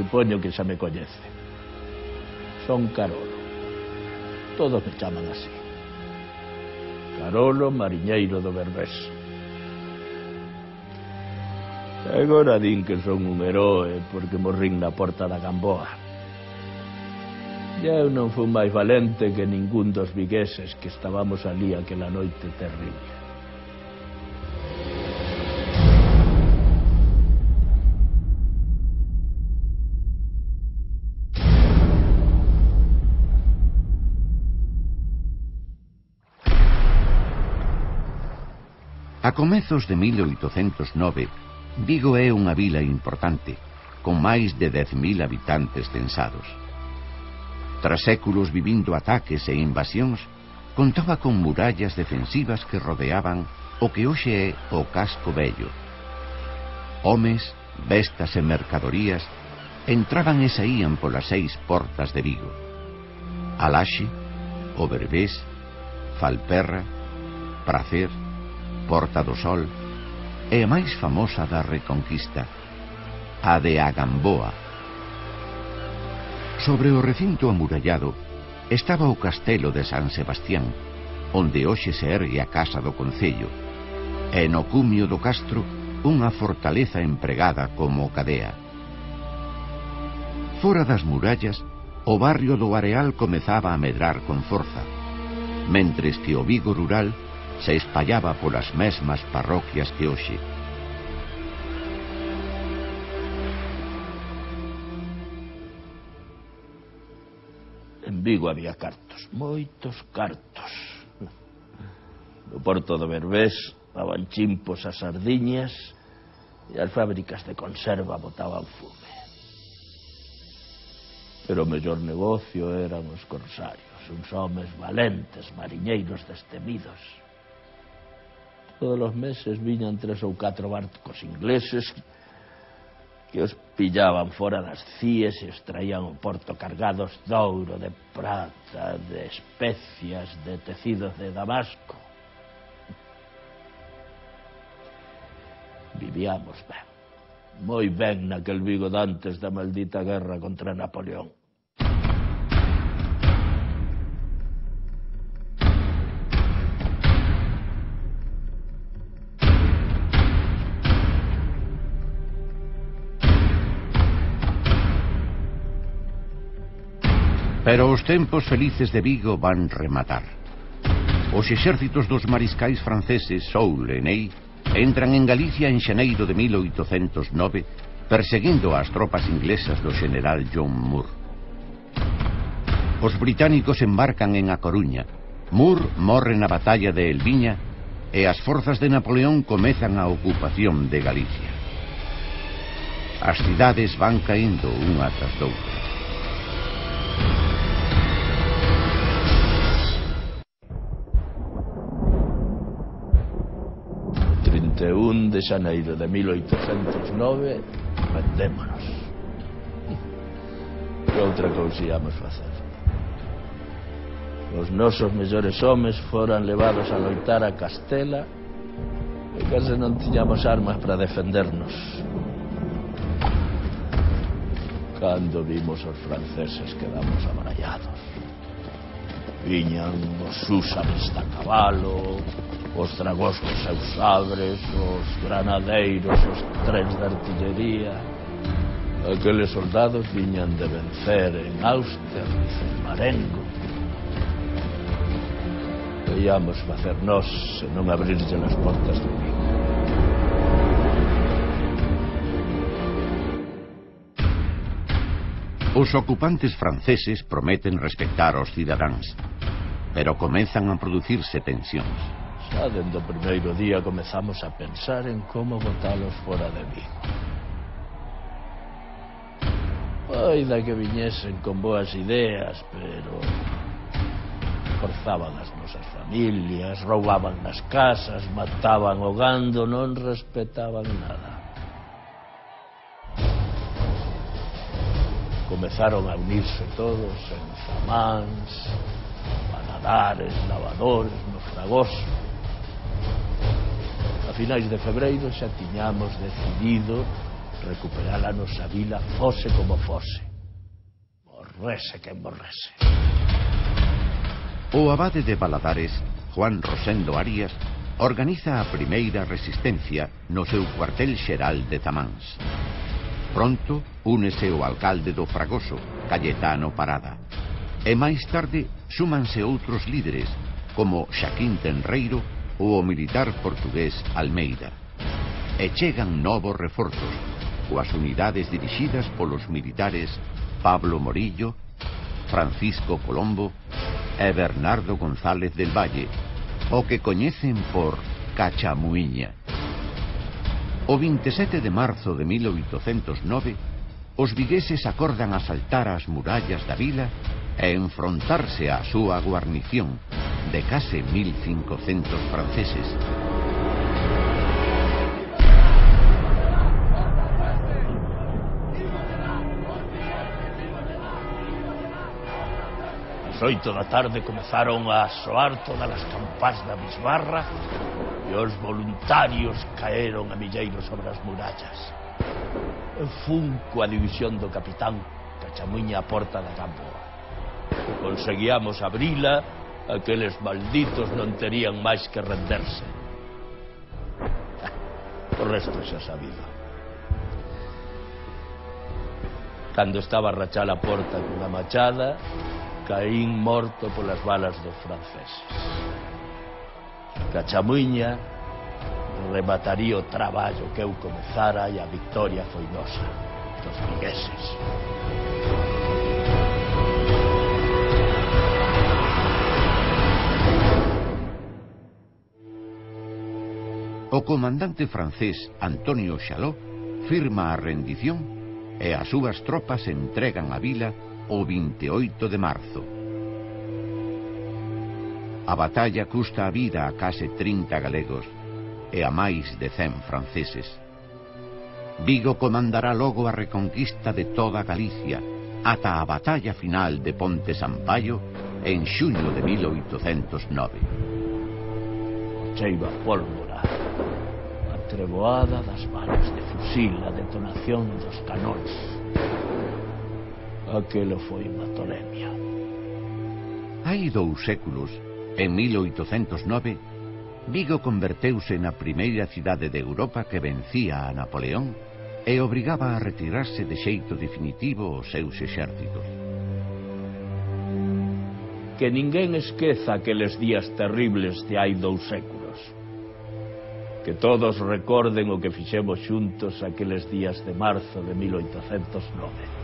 supoño que xa me coñece. Son Carolo. Todos me chaman así. Carolo, mariñeiro do Berbés. Agora din que son un heroe porque morrín na porta da Gamboa. E eu non fui máis valente que ningún dos vigueses que estábamos ali aquela noite terrible. A comezos de 1809, Vigo é unha vila importante, con máis de 10.000 habitantes censados. Tras séculos vivindo ataques e invasións, contaba con murallas defensivas que rodeaban o que hoxe é o Casco Vello. Homes, bestas e mercadorías entraban e saían polas 6 portas de Vigo: Alaxe, o Berbés, Falperra, Pracer, Porta do Sol e a máis famosa da Reconquista, a de a Gamboa. Sobre o recinto amurallado estaba o castelo de San Sebastián, onde hoxe se ergue a casa do concello, e no cumio do castro unha fortaleza empregada como cadea. Fora das murallas, o barrio do Areal comezaba a medrar con forza, mentres que o Vigo rural se espallaba polas mesmas parroquias que hoxe. En Vigo había cartos, moitos cartos. No porto do Berbés daban chimpos as sardiñas e as fábricas de conserva botaban fume. Pero o mellor negocio eran os corsarios, uns homes valentes, mariñeiros destemidos. Todos os meses viñan 3 ou 4 barcos ingleses que os pillaban fora das cíes e os traían ao porto cargados de ouro, de prata, de especias, de tecidos de Damasco. Vivíamos ben, moi ben naquel Vigo dantes da maldita guerra contra Napoleón. Pero os tempos felices de Vigo van rematar. Os exércitos dos mariscais franceses Soult e Ney entran en Galicia en xaneiro de 1809, perseguindo as tropas inglesas do general John Moore. Os británicos embarcan en A Coruña. Moore morre na batalla de Elviña e as forzas de Napoleón comezan a ocupación de Galicia. As cidades van caendo unha tras doutra. 31 de xaneiro de 1809 vendémonos. Que outra cousa íamos facer? Os nosos mellores homes foran levados a loitar a Castela e case non tiñamos armas para defendernos. Cando vimos os franceses quedamos abrallados. Viñan os húsares a cabalo, os dragóns cos seus sabres, os granadeiros, os trens de artillería. Aqueles soldados viñan de vencer en Austerlitz, en Marengo. Que íamos facer nós se non abrirlle as portas de Vigo? Os ocupantes franceses prometen respectar aos cidadáns, pero comezan a producirse tensións. Xa dende o primeiro día comezamos a pensar en como botalos fora de Vigo. Poida que viñesen con boas ideas, pero forzaban as nosas familias, roubaban nas casas, mataban o gando, non respetaban nada. Comezaron a unirse todos en zamáns, panadares, lavadores, no fragoso. A finais de febreiro xa tiñamos decidido recuperar a nosa vila fose como fose. Morrese que morrese. O abade de Valadares, Juan Rosendo Arias, organiza a primeira resistencia no seu cuartel xeral de Tamáns. Pronto únese o alcalde do Fragoso, Cayetano Parada. E máis tarde súmanse outros líderes, como Xaquín Tenreiro ou o militar portugués Almeida. E chegan novos reforzos, coas unidades dirixidas polos militares Pablo Morillo, Francisco Colombo e Bernardo González del Valle, o que coñecen por Cachamuiña. O 27 de marzo de 1809, os vigueses acordan asaltar as murallas da vila e enfrontarse á súa guarnición de case 1500 franceses. Ás 8 da tarde comezaron a soar todas as campás da bisbarra e os voluntarios caeron a milleiros sobre as murallas. E fun coa división do capitán Cachamuiña a porta da Gamboa. Conseguíamos abrila, aqueles malditos non terían máis que renderse. O resto xa sabido. Cando estaba a rachar a porta cunha machada, caín morto polas balas dos franceses. Cachamuiña remataría o traballo que eu comezara e a victoria foi nosa, dos vigueses. O comandante francés Antonio Chalot firma a rendición e as súas tropas entregan a vila o 28 de marzo. A batalla custa a vida a case 30 galegos e a máis de 100 franceses. Vigo comandará logo a reconquista de toda Galicia ata a batalla final de Ponte Sampaio en xuño de 1809. Cheiro a pólvora, a treboada das balas de fusil, a detonación dos canóns. Aquelo foi unha tolemia. Hai 2 séculos, en 1809, Vigo converteuse na primeira cidade de Europa que vencía a Napoleón e obrigaba a retirarse de xeito definitivo os seus exércitos. Que ninguén esqueza aqueles días terribles de hai 2 séculos. Que todos recorden o que fixemos xuntos aqueles días de marzo de 1809.